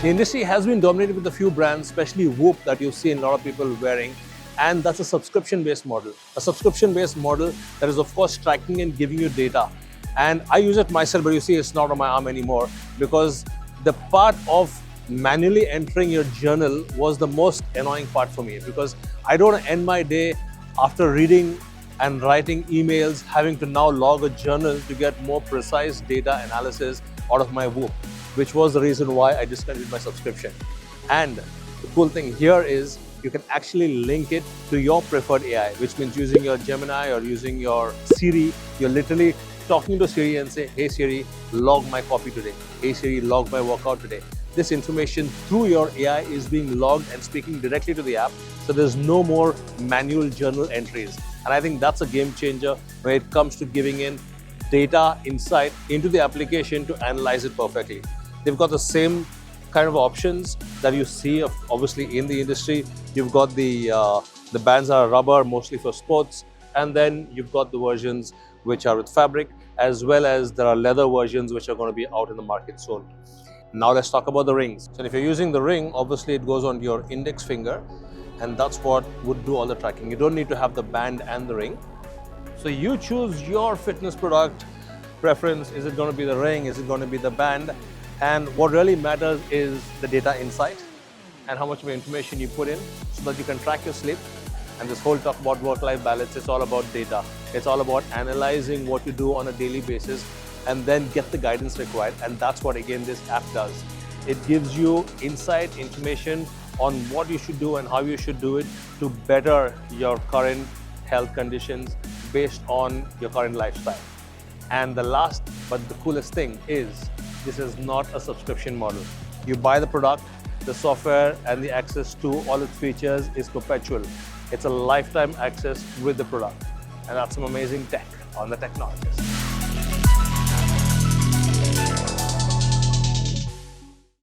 The industry has been dominated with a few brands, especially Whoop, that you see a lot of people wearing, and that's a subscription-based model. A subscription-based model that is, of course, tracking and giving you data. And I use it myself, but you see it's not on my arm anymore, because the part of manually entering your journal was the most annoying part for me, because I don't end my day after reading and writing emails, having to now log a journal to get more precise data analysis out of my Whoop, which was the reason why I discontinued my subscription. And the cool thing here is you can actually link it to your preferred AI, which means using your Gemini or using your Siri, you're literally talking to Siri and say, hey Siri, log my copy today. Hey Siri, log my workout today. This information through your AI is being logged and speaking directly to the app. So there's no more manual journal entries. And I think that's a game changer when it comes to giving in data insight into the application to analyze it perfectly. They've got the same kind of options that you see obviously in the industry. You've got the bands are rubber, mostly for sports, and then you've got the versions which are with fabric, as well as there are leather versions which are going to be out in the market soon. Now let's talk about the rings. So if you're using the ring, obviously it goes on your index finger, and that's what would do all the tracking. You don't need to have the band and the ring. So you choose your fitness product preference. Is it going to be the ring? Is it going to be the band? And what really matters is the data insight and how much of information you put in so that you can track your sleep. And this whole talk about work-life balance, it's all about data. It's all about analyzing what you do on a daily basis and then get the guidance required. And that's what, again, this app does. It gives you insight, information on what you should do and how you should do it to better your current health conditions based on your current lifestyle. And the last but the coolest thing is this is not a subscription model. You buy the product, the software and the access to all its features is perpetual. It's a lifetime access with the product. And that's some amazing tech on the Technologist.